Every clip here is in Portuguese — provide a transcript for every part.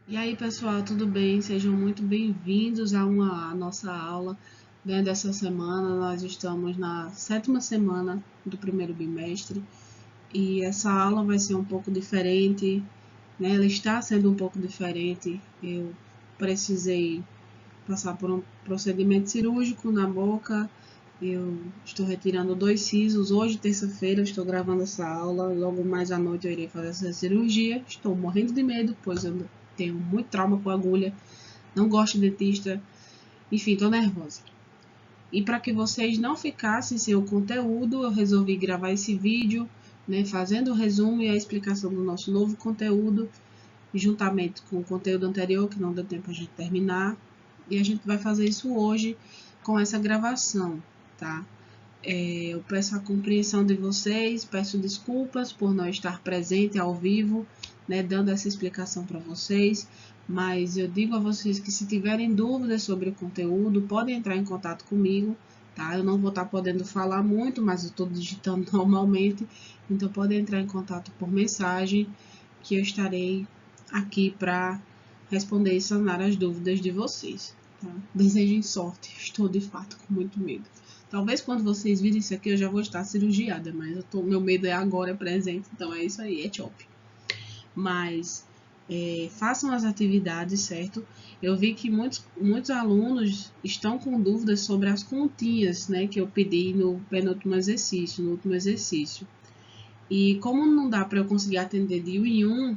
E aí, pessoal, tudo bem? Sejam muito bem-vindos a nossa aula, né, dessa semana. Nós estamos na 7ª semana do primeiro bimestre e essa aula vai ser um pouco diferente, né? Ela está sendo um pouco diferente. Eu precisei passar por um procedimento cirúrgico na boca. Eu estou retirando 2 sisos. Hoje, terça-feira, eu estou gravando essa aula. Logo mais à noite eu irei fazer essa cirurgia. Estou morrendo de medo, pois eu tenho muito trauma com agulha. Não gosto de dentista. Enfim, estou nervosa. E para que vocês não ficassem sem o conteúdo, eu resolvi gravar esse vídeo, né, fazendo o resumo e a explicação do nosso novo conteúdo, juntamente com o conteúdo anterior, que não deu tempo a gente terminar. E a gente vai fazer isso hoje com essa gravação, tá? Eu peço a compreensão de vocês, peço desculpas por não estar presente ao vivo, né, dando essa explicação para vocês, mas eu digo a vocês que se tiverem dúvidas sobre o conteúdo, podem entrar em contato comigo, tá? Eu não vou estar podendo falar muito, mas eu estou digitando normalmente, então podem entrar em contato por mensagem, que eu estarei aqui para responder e sanar as dúvidas de vocês, tá? Desejem sorte, estou de fato com muito medo. Talvez quando vocês virem isso aqui eu já vou estar cirurgiada, mas meu medo é agora, é presente, então é isso aí, é top. Mas façam as atividades, certo? Eu vi que muitos alunos estão com dúvidas sobre as continhas, né, que eu pedi no penúltimo exercício, no último exercício. E como não dá para eu conseguir atender de um em um,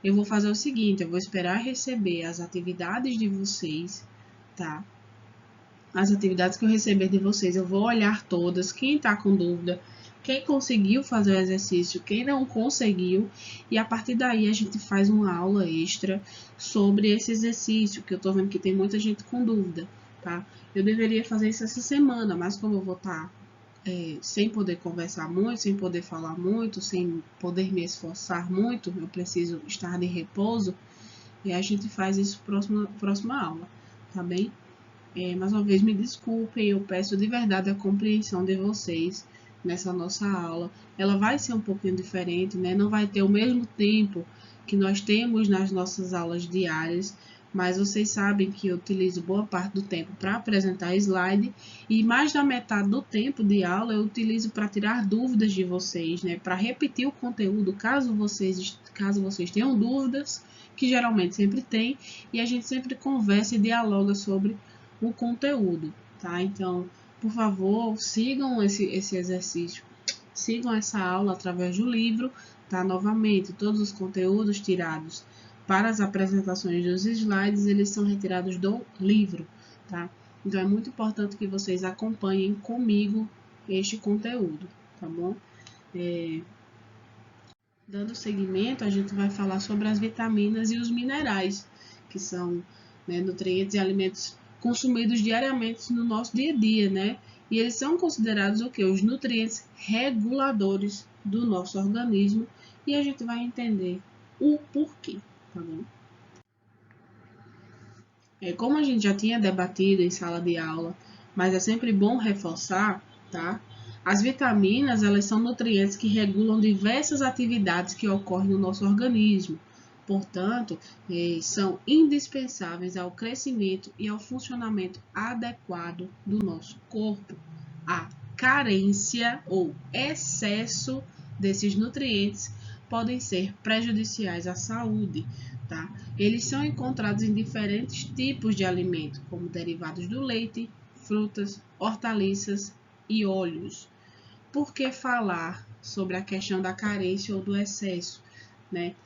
eu vou fazer o seguinte, eu vou esperar receber as atividades de vocês, tá? As atividades que eu receber de vocês, eu vou olhar todas, quem está com dúvida, quem conseguiu fazer o exercício, quem não conseguiu, e a partir daí a gente faz uma aula extra sobre esse exercício, que eu estou vendo que tem muita gente com dúvida, tá? Eu deveria fazer isso essa semana, mas como eu vou estar sem poder conversar muito, sem poder falar muito, sem poder me esforçar muito, eu preciso estar de repouso, e a gente faz isso próxima aula, tá bem? Mais uma vez, me desculpem, eu peço de verdade a compreensão de vocês nessa nossa aula. Ela vai ser um pouquinho diferente, né? Não vai ter o mesmo tempo que nós temos nas nossas aulas diárias, mas vocês sabem que eu utilizo boa parte do tempo para apresentar slide e mais da metade do tempo de aula eu utilizo para tirar dúvidas de vocês, né? Para repetir o conteúdo caso vocês tenham dúvidas, que geralmente sempre tem, e a gente sempre conversa e dialoga sobre o conteúdo, tá? Então, por favor, sigam esse exercício, sigam essa aula através do livro, tá? Novamente, todos os conteúdos tirados para as apresentações dos slides, eles são retirados do livro, tá? Então, é muito importante que vocês acompanhem comigo este conteúdo, tá bom? Dando seguimento, a gente vai falar sobre as vitaminas e os minerais, que são, né, nutrientes e alimentos consumidos diariamente no nosso dia a dia, né? E eles são considerados o que? Os nutrientes reguladores do nosso organismo, e a gente vai entender o porquê, tá bom? Como a gente já tinha debatido em sala de aula, mas é sempre bom reforçar, tá? As vitaminas, elas são nutrientes que regulam diversas atividades que ocorrem no nosso organismo. Portanto, são indispensáveis ao crescimento e ao funcionamento adequado do nosso corpo. A carência ou excesso desses nutrientes podem ser prejudiciais à saúde, tá? Eles são encontrados em diferentes tipos de alimento, como derivados do leite, frutas, hortaliças e óleos. Por que falar sobre a questão da carência ou do excesso, né?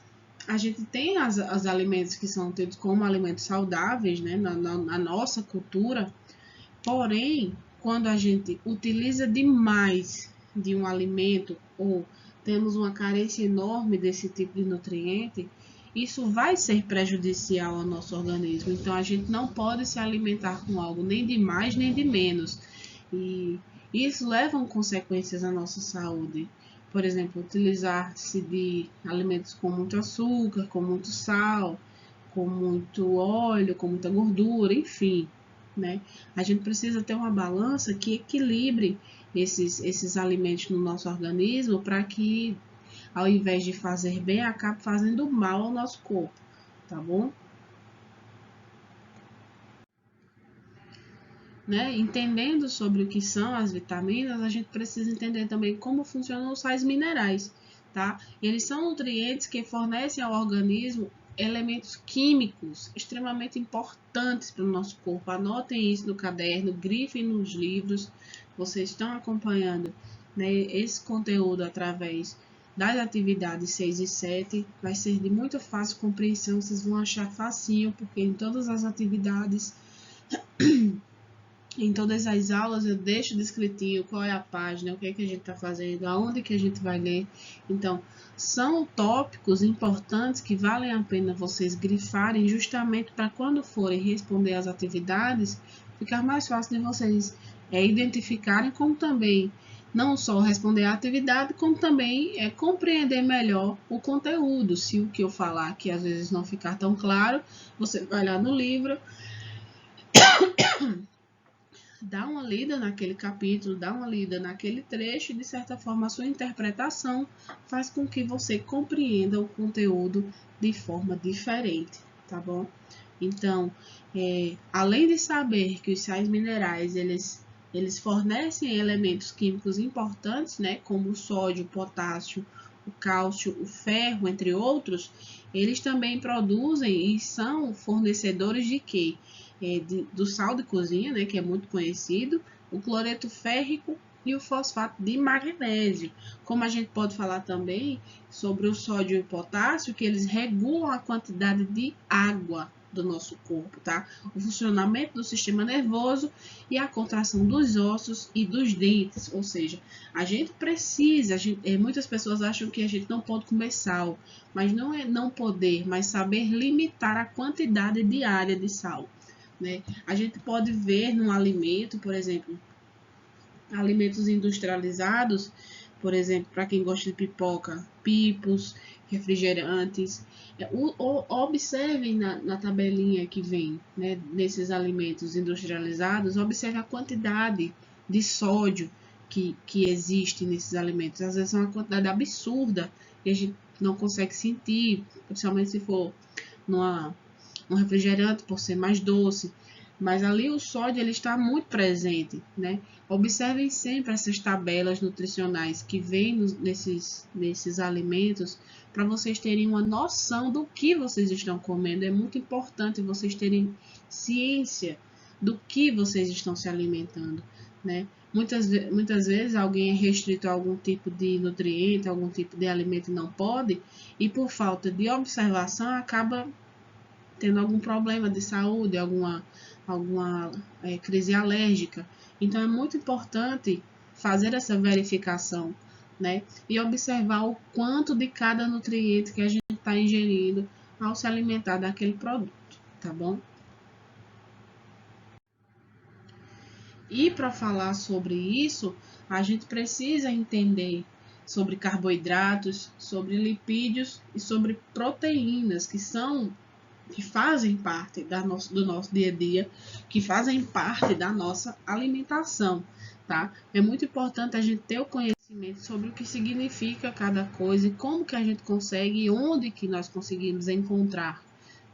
A gente tem os alimentos que são tidos como alimentos saudáveis, né, na nossa cultura, porém, quando a gente utiliza demais de um alimento ou temos uma carência enorme desse tipo de nutriente, isso vai ser prejudicial ao nosso organismo. Então, a gente não pode se alimentar com algo nem de mais nem de menos. E isso leva consequências à nossa saúde. Por exemplo, utilizar-se de alimentos com muito açúcar, com muito sal, com muito óleo, com muita gordura, enfim, né? A gente precisa ter uma balança que equilibre esses alimentos no nosso organismo para que, ao invés de fazer bem, acabe fazendo mal ao nosso corpo, tá bom? né? Entendendo sobre o que são as vitaminas, a gente precisa entender também como funcionam os sais minerais, tá? Eles são nutrientes que fornecem ao organismo elementos químicos extremamente importantes para o nosso corpo. Anotem isso no caderno, grifem nos livros. Vocês estão acompanhando, né, esse conteúdo através das atividades 6 e 7. Vai ser de muito fácil compreensão, vocês vão achar facinho, porque em todas as atividades, em todas as aulas, eu deixo descritinho qual é a página, o que é que a gente está fazendo, aonde que a gente vai ler. Então, são tópicos importantes que valem a pena vocês grifarem, justamente para quando forem responder as atividades, ficar mais fácil de vocês identificarem, como também não só responder a atividade, como também compreender melhor o conteúdo. Se o que eu falar aqui às vezes não ficar tão claro, você vai lá no livro, dá uma lida naquele capítulo, dá uma lida naquele trecho, e de certa forma a sua interpretação faz com que você compreenda o conteúdo de forma diferente, tá bom? Então, além de saber que os sais minerais, eles fornecem elementos químicos importantes, né, como o sódio, o potássio, o cálcio, o ferro, entre outros, eles também produzem e são fornecedores de quê? Do sal de cozinha, né, que é muito conhecido, o cloreto férrico e o fosfato de magnésio. Como a gente pode falar também sobre o sódio e o potássio, que eles regulam a quantidade de água do nosso corpo, tá? O funcionamento do sistema nervoso e a contração dos ossos e dos dentes, ou seja, a gente precisa, muitas pessoas acham que a gente não pode comer sal, mas não é não poder, mas saber limitar a quantidade diária de sal, né? A gente pode ver no alimento, por exemplo, alimentos industrializados, por exemplo, para quem gosta de pipoca, pipos, refrigerantes. Observem na tabelinha que vem, né, nesses alimentos industrializados, observe a quantidade de sódio que existe nesses alimentos. Às vezes é uma quantidade absurda e a gente não consegue sentir, principalmente se for um refrigerante, por ser mais doce. Mas ali o sódio ele está muito presente, né? Observem sempre essas tabelas nutricionais que vêm nesses alimentos para vocês terem uma noção do que vocês estão comendo. É muito importante vocês terem ciência do que vocês estão se alimentando, né? Muitas vezes alguém é restrito a algum tipo de nutriente, algum tipo de alimento não pode, e por falta de observação acaba tendo algum problema de saúde, alguma crise alérgica. Então, é muito importante fazer essa verificação, né? E observar o quanto de cada nutriente que a gente está ingerindo ao se alimentar daquele produto, tá bom? E para falar sobre isso, a gente precisa entender sobre carboidratos, sobre lipídios e sobre proteínas, que fazem parte do nosso dia a dia, que fazem parte da nossa alimentação, tá? É muito importante a gente ter o conhecimento sobre o que significa cada coisa e como que a gente consegue e onde que nós conseguimos encontrar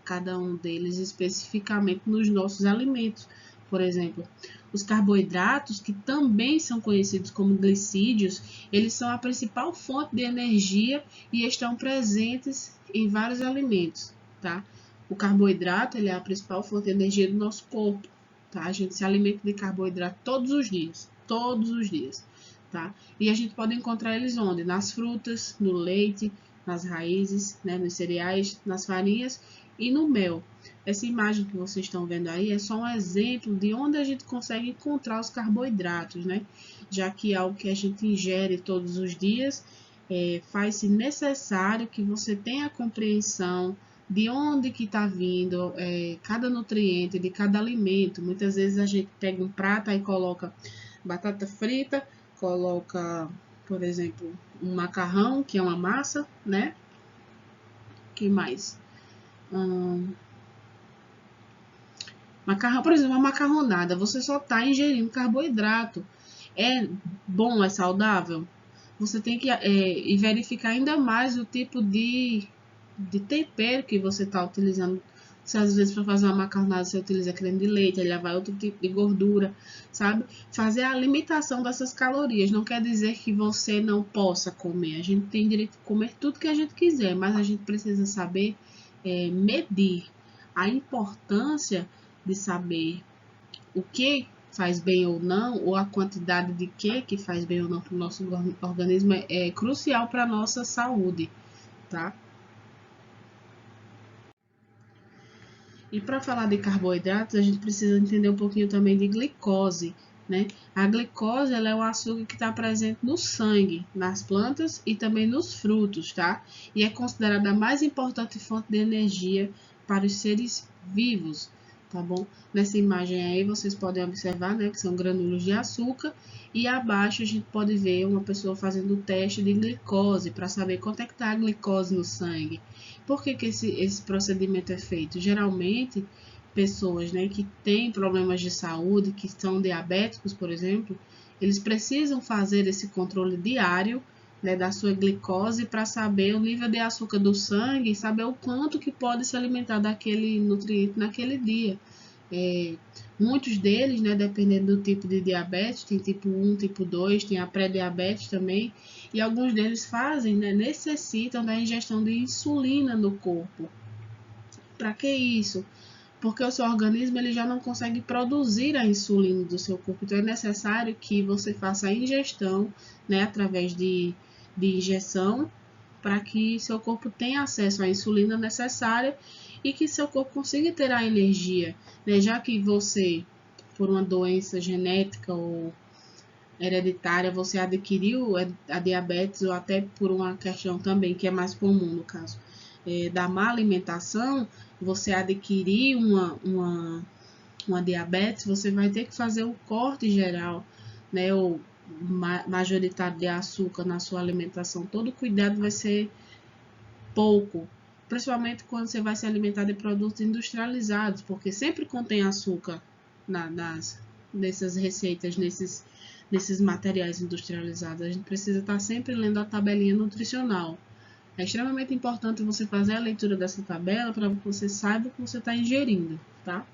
cada um deles especificamente nos nossos alimentos. Por exemplo, os carboidratos, que também são conhecidos como glicídios, eles são a principal fonte de energia e estão presentes em vários alimentos, tá? O carboidrato, ele é a principal fonte de energia do nosso corpo, tá? A gente se alimenta de carboidrato todos os dias, tá? E a gente pode encontrar eles onde? Nas frutas, no leite, nas raízes, né, nos cereais, nas farinhas e no mel. Essa imagem que vocês estão vendo aí é só um exemplo de onde a gente consegue encontrar os carboidratos, né? Já que é algo que a gente ingere todos os dias, faz-se necessário que você tenha a compreensão de onde que está vindo cada nutriente de cada alimento. Muitas vezes a gente pega um prato e coloca batata frita, coloca, por exemplo, um macarrão, que é uma massa, né? Que mais? Macarrão, por exemplo, uma macarronada, você só está ingerindo carboidrato. É bom, é saudável? Você tem que verificar ainda mais o tipo de tempero que você está utilizando Se às vezes para fazer uma macarronada você utiliza creme de leite, aí já vai outro tipo de gordura, sabe? Fazer a limitação dessas calorias não quer dizer que você não possa comer. A gente tem direito de comer tudo que a gente quiser, mas a gente precisa saber medir a importância de saber o que faz bem ou não, ou a quantidade de que faz bem ou não para o nosso organismo é crucial para a nossa saúde, tá? E para falar de carboidratos, a gente precisa entender um pouquinho também de glicose, né? A glicose ela é um açúcar que está presente no sangue, nas plantas e também nos frutos, tá? E é considerada a mais importante fonte de energia para os seres vivos, tá bom? Nessa imagem aí vocês podem observar, né, que são grânulos de açúcar e abaixo a gente pode ver uma pessoa fazendo o teste de glicose para saber quanto é que está a glicose no sangue. Por que esse procedimento é feito? Geralmente, pessoas, né, que têm problemas de saúde, que são diabéticos, por exemplo, eles precisam fazer esse controle diário, né, da sua glicose para saber o nível de açúcar do sangue e saber o quanto que pode se alimentar daquele nutriente naquele dia. Muitos deles, né, dependendo do tipo de diabetes, tem tipo 1, tipo 2, tem a pré-diabetes também, e alguns deles fazem, né, necessitam da ingestão de insulina no corpo. Para que isso? Porque o seu organismo ele já não consegue produzir a insulina do seu corpo, então é necessário que você faça a ingestão, né, através de injeção, para que seu corpo tenha acesso à insulina necessária e que seu corpo consiga ter a energia, né? Já que você, por uma doença genética ou hereditária, você adquiriu a diabetes ou até por uma questão também que é mais comum no caso da má alimentação, você adquirir uma diabetes, você vai ter que fazer um corte geral, né? Ou majoritário de açúcar na sua alimentação. Todo cuidado vai ser pouco, principalmente quando você vai se alimentar de produtos industrializados, porque sempre contém açúcar nessas receitas, nesses materiais industrializados. A gente precisa estar sempre lendo a tabelinha nutricional. É extremamente importante você fazer a leitura dessa tabela para que você saiba o que você está ingerindo, tá?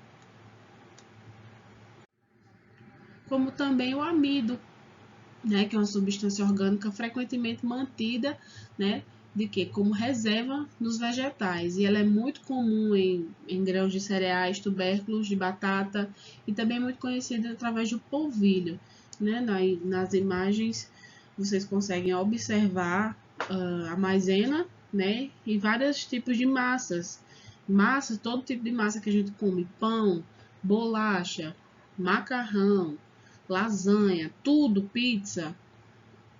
Como também o amido, né, que é uma substância orgânica frequentemente mantida, né, de que como reserva nos vegetais, e ela é muito comum em grãos de cereais, tubérculos de batata e também muito conhecida através do polvilho, né? Nas imagens vocês conseguem observar a maisena, né, e vários tipos de massas. Massa, todo tipo de massa que a gente come, pão, bolacha, macarrão, lasanha, tudo, pizza,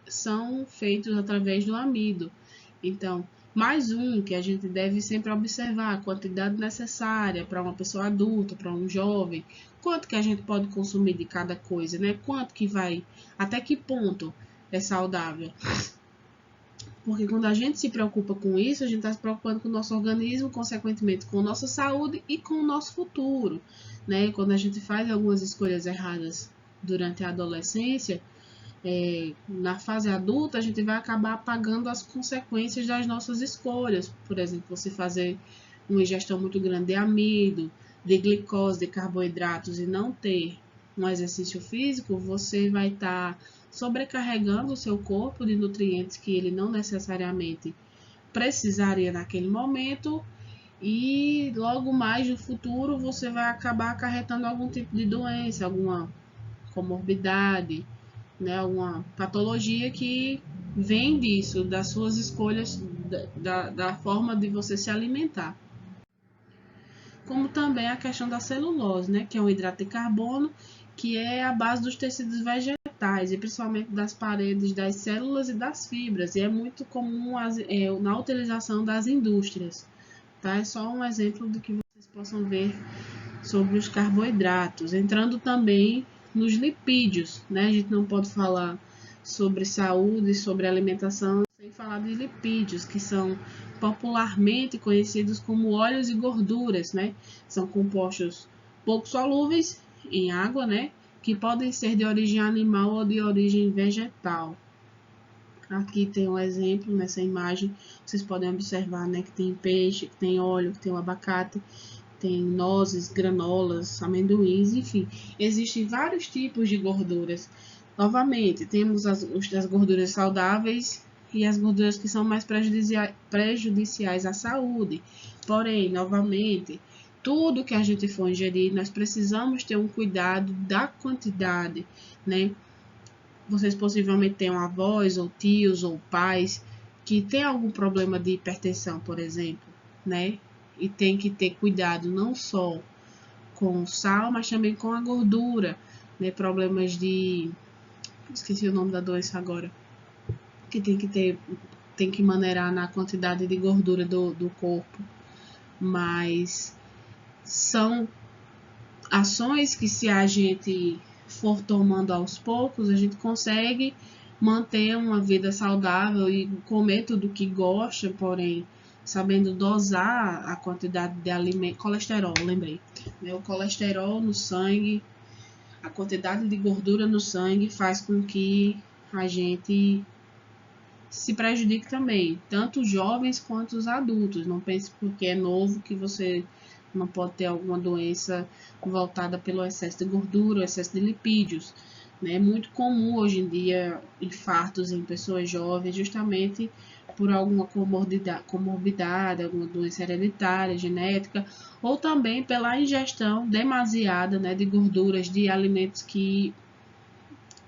são feitos através do amido. Então, mais um que a gente deve sempre observar, a quantidade necessária para uma pessoa adulta, para um jovem, quanto que a gente pode consumir de cada coisa, né? Quanto que vai, até que ponto é saudável. Porque quando a gente se preocupa com isso, a gente está se preocupando com o nosso organismo, consequentemente com a nossa saúde e com o nosso futuro, né? Quando a gente faz algumas escolhas erradas durante a adolescência, na fase adulta, a gente vai acabar pagando as consequências das nossas escolhas. Por exemplo, você fazer uma ingestão muito grande de amido, de glicose, de carboidratos e não ter um exercício físico, você vai estar sobrecarregando o seu corpo de nutrientes que ele não necessariamente precisaria naquele momento e logo mais no futuro você vai acabar acarretando algum tipo de doença, alguma comorbidade, né, alguma patologia que vem disso, das suas escolhas, da forma de você se alimentar. Como também a questão da celulose, né, que é um hidrato de carbono, que é a base dos tecidos vegetais, e principalmente das paredes das células e das fibras, e é muito comum na utilização das indústrias. Tá? É só um exemplo do que vocês possam ver sobre os carboidratos, entrando também nos lipídios, né? A gente não pode falar sobre saúde, sobre alimentação, sem falar de lipídios, que são popularmente conhecidos como óleos e gorduras, né? São compostos pouco solúveis em água, né? Que podem ser de origem animal ou de origem vegetal. Aqui tem um exemplo nessa imagem, vocês podem observar, né, que tem peixe, que tem óleo, que tem o abacate, tem nozes, granolas, amendoins, enfim, existem vários tipos de gorduras. Novamente, temos as gorduras saudáveis e as gorduras que são mais prejudiciais à saúde. Porém, novamente, tudo que a gente for ingerir, nós precisamos ter um cuidado da quantidade, né? Vocês possivelmente tenham avós, ou tios, ou pais, que têm algum problema de hipertensão, por exemplo, né? E tem que ter cuidado não só com o sal, mas também com a gordura, né? Problemas de... esqueci o nome da doença agora. Que tem que maneirar na quantidade de gordura do corpo. Mas são ações que, se a gente for tomando aos poucos, a gente consegue manter uma vida saudável e comer tudo que gosta, porém sabendo dosar a quantidade de alimento. Colesterol, lembrei, né? O colesterol no sangue, a quantidade de gordura no sangue faz com que a gente se prejudique também, tanto os jovens quanto os adultos. Não pense porque é novo que você não pode ter alguma doença voltada pelo excesso de gordura, excesso de lipídios. É muito comum hoje em dia infartos em pessoas jovens, justamente por alguma comorbidade, alguma doença hereditária, genética, ou também pela ingestão demasiada, né, de gorduras, de alimentos que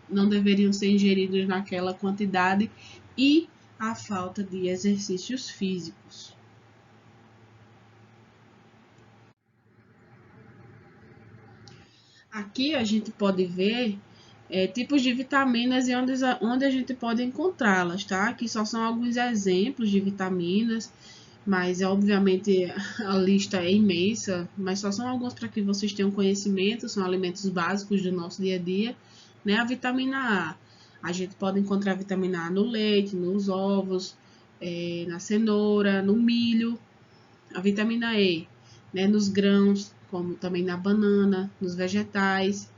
não deveriam ser ingeridos naquela quantidade, e a falta de exercícios físicos. Aqui a gente pode ver tipos de vitaminas e onde a gente pode encontrá-las, tá? Aqui só são alguns exemplos de vitaminas, mas obviamente a lista é imensa, mas só são alguns para que vocês tenham conhecimento, são alimentos básicos do nosso dia a dia, né? A vitamina A gente pode encontrar a vitamina A no leite, nos ovos, na cenoura, no milho, a vitamina E, né, nos grãos, como também na banana, nos vegetais.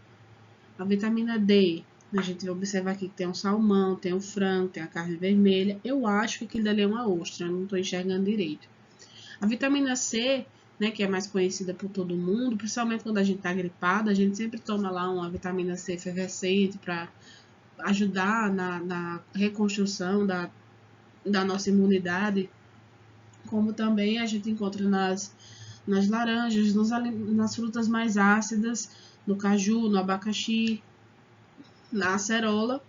A vitamina D, a gente vai observar aqui que tem o salmão, tem o frango, tem a carne vermelha. Eu acho que aquilo dali é uma ostra, não estou enxergando direito. A vitamina C, né, que é mais conhecida por todo mundo, principalmente quando a gente está gripado, a gente sempre toma lá uma vitamina C efervescente para ajudar na reconstrução da nossa imunidade, como também a gente encontra nas laranjas, nas frutas mais ácidas, no caju, no abacaxi, na acerola,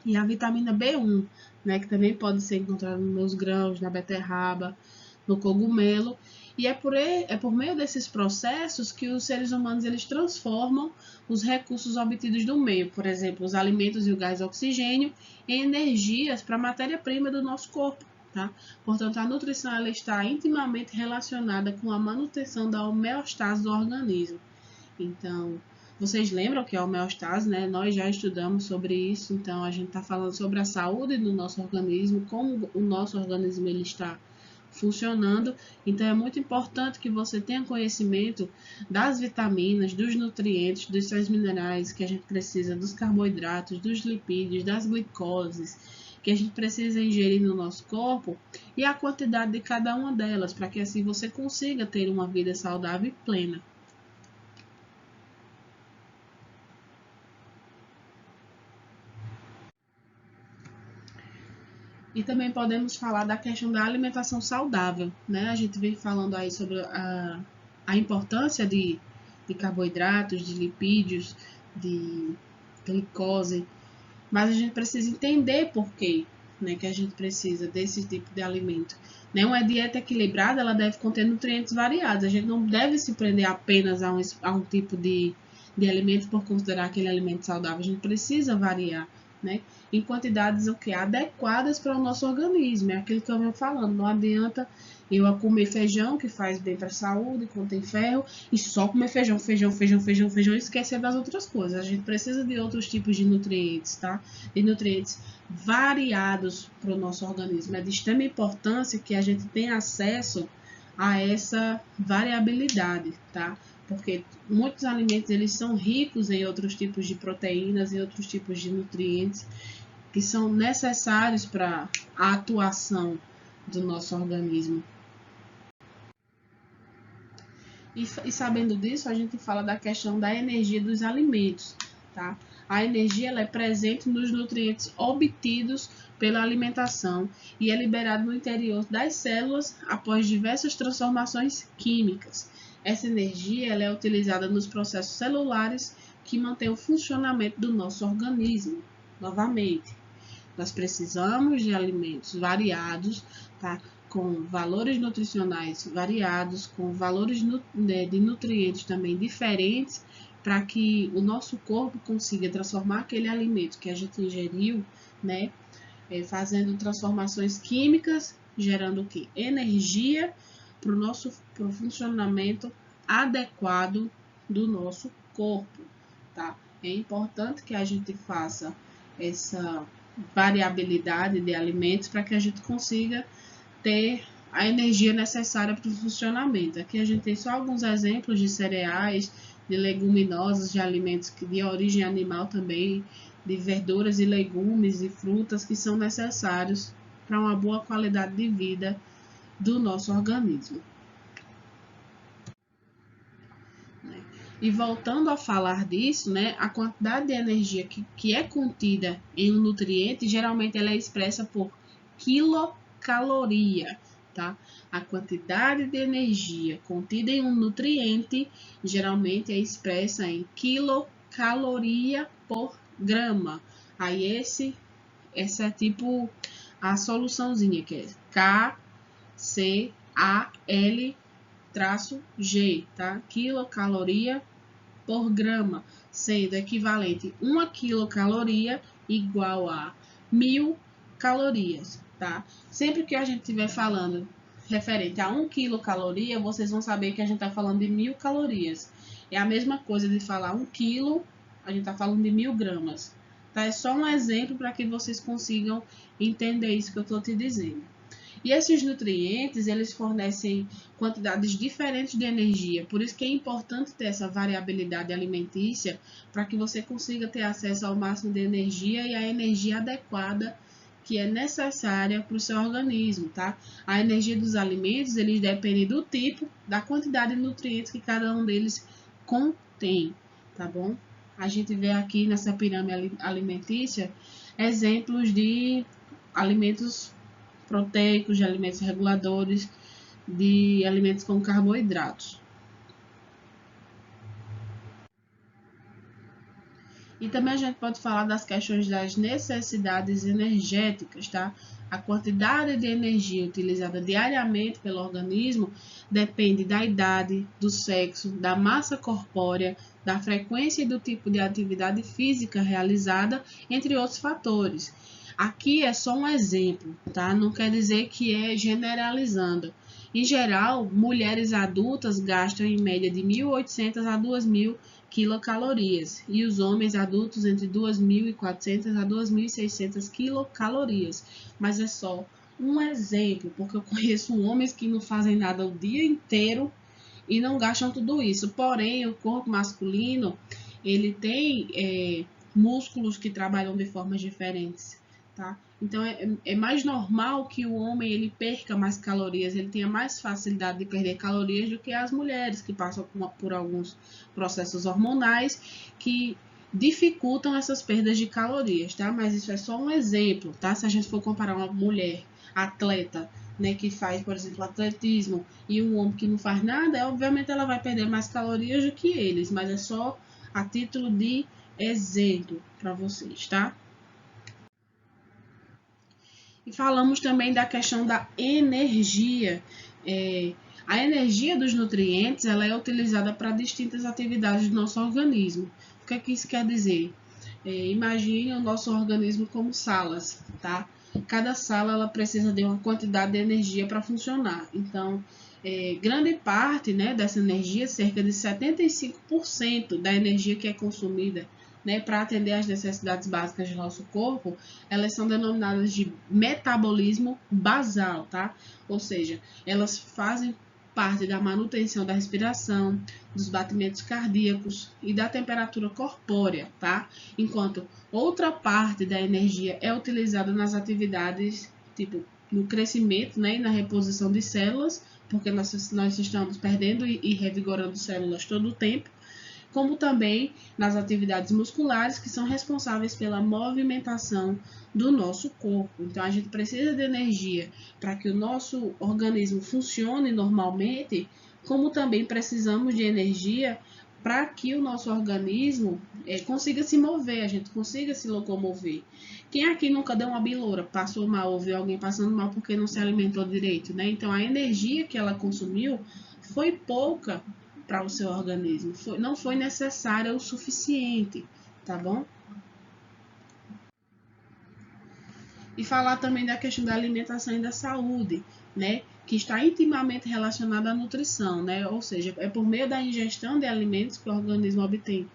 e a vitamina B1, né, que também pode ser encontrada nos grãos, na beterraba, no cogumelo. E é por meio desses processos que os seres humanos eles transformam os recursos obtidos do meio, por exemplo, os alimentos e o gás oxigênio, em energias para a matéria-prima do nosso corpo. Tá? Portanto, a nutrição ela está intimamente relacionada com a manutenção da homeostase do organismo. Então, vocês lembram que é a homeostase, né? Nós já estudamos sobre isso, então a gente está falando sobre a saúde do nosso organismo, como o nosso organismo ele está funcionando. Então, é muito importante que você tenha conhecimento das vitaminas, dos nutrientes, dos sais minerais que a gente precisa, dos carboidratos, dos lipídios, das glicoses que a gente precisa ingerir no nosso corpo e a quantidade de cada uma delas, para que assim você consiga ter uma vida saudável e plena. E também podemos falar da questão da alimentação saudável, né? A gente vem falando aí sobre a importância de carboidratos, de lipídios, de glicose, mas a gente precisa entender por quê, né, que a gente precisa desse tipo de alimento. Né? Uma dieta equilibrada, ela deve conter nutrientes variados. A gente não deve se prender apenas a um tipo de alimento por considerar aquele alimento saudável. A gente precisa variar, né? Em quantidades o que adequadas para o nosso organismo. É aquilo que eu venho falando. Não adianta eu comer feijão, que faz bem para a saúde, contém ferro, e só comer feijão e esquecer das outras coisas. A gente precisa de outros tipos de nutrientes, tá? De nutrientes variados para o nosso organismo. É de extrema importância que a gente tenha acesso a essa variabilidade, tá? Porque muitos alimentos eles são ricos em outros tipos de proteínas e outros tipos de nutrientes que são necessários para a atuação do nosso organismo. E sabendo disso, a gente fala da questão da energia dos alimentos, tá? A energia ela é presente nos nutrientes obtidos pela alimentação e é liberada no interior das células após diversas transformações químicas. Essa energia ela é utilizada nos processos celulares que mantêm o funcionamento do nosso organismo. Novamente, nós precisamos de alimentos variados, tá? Com valores nutricionais variados, com valores de nutrientes também diferentes, para que o nosso corpo consiga transformar aquele alimento que a gente ingeriu, né? Fazendo transformações químicas, gerando o quê? Energia para o nosso pro funcionamento adequado do nosso corpo, tá? É importante que a gente faça essa variabilidade de alimentos para que a gente consiga ter a energia necessária para o funcionamento. Aqui a gente tem só alguns exemplos de cereais, de leguminosas, de alimentos de origem animal também, de verduras e legumes e frutas que são necessários para uma boa qualidade de vida do nosso organismo. E voltando a falar disso, né, a quantidade de energia que é contida em um nutriente, geralmente ela é expressa por quilocaloria, tá? A quantidade de energia contida em um nutriente, geralmente é expressa em quilocaloria por grama. Aí essa é tipo a soluçãozinha, que é KCAL-G, tá? Quilocaloria por grama, sendo equivalente 1 quilocaloria igual a 1000 calorias, tá? Sempre que a gente estiver falando referente a 1 quilocaloria, vocês vão saber que a gente está falando de 1000 calorias. É a mesma coisa de falar 1 quilo, a gente está falando de 1000 gramas. Tá? É só um exemplo para que vocês consigam entender isso que eu estou te dizendo. E esses nutrientes, eles fornecem quantidades diferentes de energia, por isso que é importante ter essa variabilidade alimentícia para que você consiga ter acesso ao máximo de energia e a energia adequada que é necessária para o seu organismo, tá? A energia dos alimentos, eles dependem do tipo, da quantidade de nutrientes que cada um deles contém, tá bom? A gente vê aqui nessa pirâmide alimentícia exemplos de alimentos proteicos, de alimentos reguladores, de alimentos com carboidratos. E também a gente pode falar das questões das necessidades energéticas, tá? A quantidade de energia utilizada diariamente pelo organismo depende da idade, do sexo, da massa corpórea, da frequência e do tipo de atividade física realizada, entre outros fatores. Aqui é só um exemplo, tá? Não quer dizer que é generalizando. Em geral, mulheres adultas gastam em média de 1.800 a 2.000 quilocalorias e os homens adultos entre 2.400 a 2.600 quilocalorias. Mas é só um exemplo, porque eu conheço homens que não fazem nada o dia inteiro e não gastam tudo isso. Porém, o corpo masculino, ele tem músculos que trabalham de formas diferentes, tá? Então, é mais normal que o homem ele perca mais calorias, ele tenha mais facilidade de perder calorias do que as mulheres, que passam por alguns processos hormonais que dificultam essas perdas de calorias, tá? Mas isso é só um exemplo, tá? Se a gente for comparar uma mulher atleta, né, que faz, por exemplo, atletismo e um homem que não faz nada, obviamente ela vai perder mais calorias do que eles, mas é só a título de exemplo para vocês, tá? E falamos também da questão da energia. A energia dos nutrientes ela é utilizada para distintas atividades do nosso organismo. O que é que isso quer dizer? Imagine o nosso organismo como salas, tá? Cada sala ela precisa de uma quantidade de energia para funcionar. Então, grande parte, né, dessa energia, cerca de 75% da energia que é consumida, né, para atender às necessidades básicas do nosso corpo, elas são denominadas de metabolismo basal, tá? Ou seja, elas fazem parte da manutenção da respiração, dos batimentos cardíacos e da temperatura corpórea, tá? Enquanto outra parte da energia é utilizada nas atividades tipo no crescimento, né, e na reposição de células, porque nós estamos perdendo e revigorando células todo o tempo, como também nas atividades musculares, que são responsáveis pela movimentação do nosso corpo. Então, a gente precisa de energia para que o nosso organismo funcione normalmente, como também precisamos de energia para que o nosso organismo consiga se mover, a gente consiga se locomover. Quem aqui nunca deu uma biloura, passou mal, ou viu alguém passando mal porque não se alimentou direito, né? Então, a energia que ela consumiu foi pouca para o seu organismo, não foi necessária o suficiente, tá bom? E falar também da questão da alimentação e da saúde, né? Que está intimamente relacionada à nutrição, né? Ou seja, é por meio da ingestão de alimentos que o organismo obtém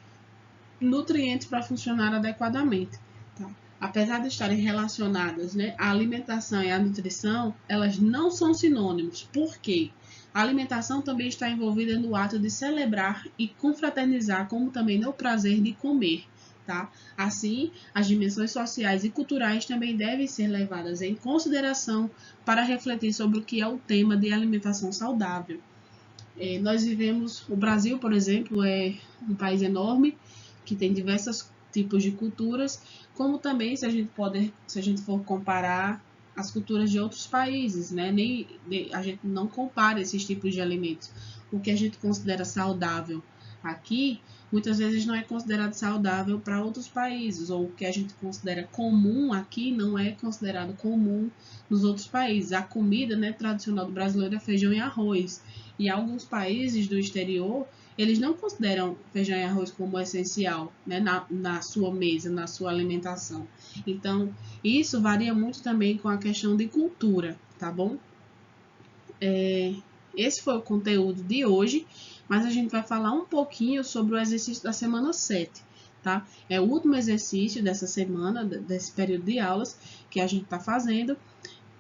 nutrientes para funcionar adequadamente, tá? Apesar de estarem relacionadas, né, a alimentação e a nutrição, elas não são sinônimos. Por quê? A alimentação também está envolvida no ato de celebrar e confraternizar, como também no prazer de comer, tá? Assim, as dimensões sociais e culturais também devem ser levadas em consideração para refletir sobre o que é o tema de alimentação saudável. Nós vivemos, o Brasil, por exemplo, é um país enorme, que tem diversos tipos de culturas, como também se a gente for comparar as culturas de outros países, né? A gente não compara esses tipos de alimentos. O que a gente considera saudável aqui, muitas vezes não é considerado saudável para outros países, ou o que a gente considera comum aqui não é considerado comum nos outros países. A comida, né, tradicional do brasileiro é feijão e arroz. E alguns países do exterior, eles não consideram feijão e arroz como essencial, né, na sua mesa, na sua alimentação. Então, isso varia muito também com a questão de cultura, tá bom? Esse foi o conteúdo de hoje, mas a gente vai falar um pouquinho sobre o exercício da semana 7, tá? É o último exercício dessa semana, desse período de aulas que a gente está fazendo.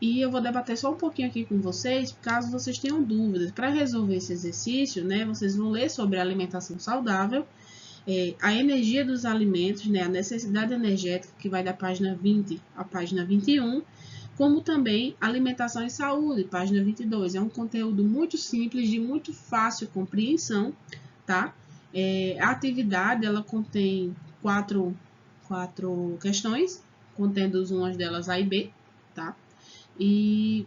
E eu vou debater só um pouquinho aqui com vocês, caso vocês tenham dúvidas. Para resolver esse exercício, né, vocês vão ler sobre a alimentação saudável, a energia dos alimentos, né, a necessidade energética, que vai da página 20 à página 21, como também alimentação e saúde, página 22. É um conteúdo muito simples, de muito fácil compreensão, tá? A atividade, ela contém quatro questões, contendo umas delas A e B, tá? E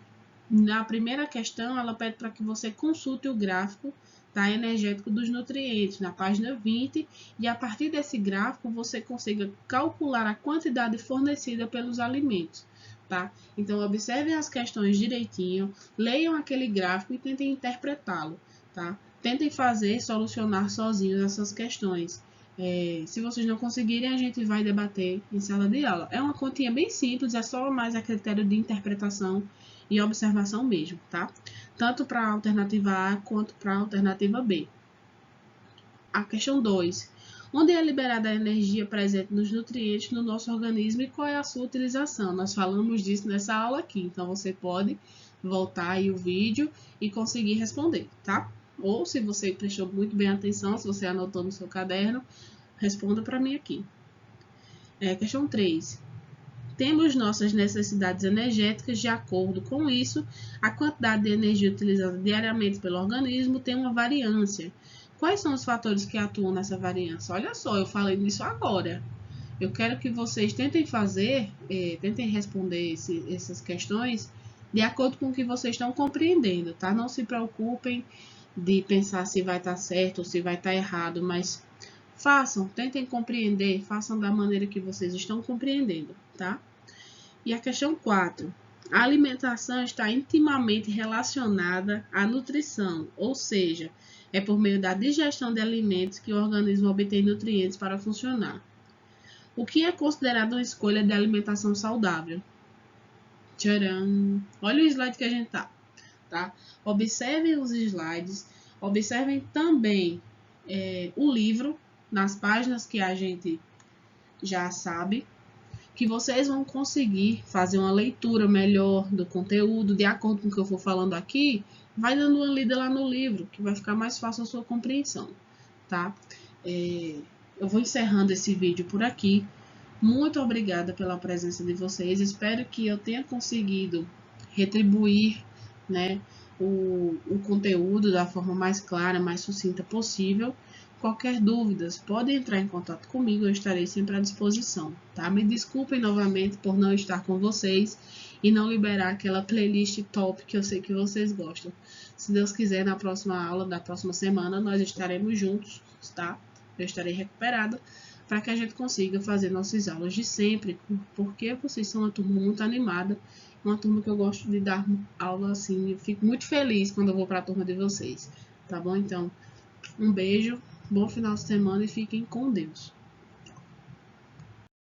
na primeira questão, ela pede para que você consulte o gráfico, tá, energético dos nutrientes, na página 20, e a partir desse gráfico você consiga calcular a quantidade fornecida pelos alimentos, tá? Então, observem as questões direitinho, leiam aquele gráfico e tentem interpretá-lo, tá? Tentem solucionar sozinhos essas questões. Se vocês não conseguirem, a gente vai debater em sala de aula. É uma continha bem simples, é só mais a critério de interpretação e observação mesmo, tá? Tanto para a alternativa A quanto para a alternativa B. A questão 2. Onde é liberada a energia presente nos nutrientes no nosso organismo e qual é a sua utilização? Nós falamos disso nessa aula aqui, então você pode voltar aí o vídeo e conseguir responder, tá? Ou se você prestou muito bem atenção, se você anotou no seu caderno, responda para mim aqui. Questão 3. Temos nossas necessidades energéticas, de acordo com isso, a quantidade de energia utilizada diariamente pelo organismo tem uma variância. Quais são os fatores que atuam nessa variância? Olha só, eu falei nisso agora. Eu quero que vocês tentem tentem responder essas questões de acordo com o que vocês estão compreendendo, tá? Não se preocupem de pensar se vai estar certo ou se vai estar errado, mas tentem compreender, façam da maneira que vocês estão compreendendo, tá? E a questão 4. A alimentação está intimamente relacionada à nutrição, ou seja, é por meio da digestão de alimentos que o organismo obtém nutrientes para funcionar. O que é considerado uma escolha de alimentação saudável? Tcharam! Olha o slide que a gente tá? Observem os slides, observem também o livro, nas páginas que a gente já sabe, que vocês vão conseguir fazer uma leitura melhor do conteúdo, de acordo com o que eu for falando aqui, vai dando uma lida lá no livro, que vai ficar mais fácil a sua compreensão, tá? Eu vou encerrando esse vídeo por aqui. Muito obrigada pela presença de vocês, espero que eu tenha conseguido retribuir, né, o conteúdo da forma mais clara, mais sucinta possível. Qualquer dúvidas, pode entrar em contato comigo, eu estarei sempre à disposição, tá? Me desculpem novamente por não estar com vocês e não liberar aquela playlist top que eu sei que vocês gostam. Se Deus quiser, na próxima aula da próxima semana, nós estaremos juntos, tá? Eu estarei recuperada para que a gente consiga fazer nossas aulas de sempre, porque vocês são uma turma muito animada, uma turma que eu gosto de dar aula assim, eu fico muito feliz quando eu vou para a turma de vocês, tá bom? Então, um beijo, bom final de semana e fiquem com Deus.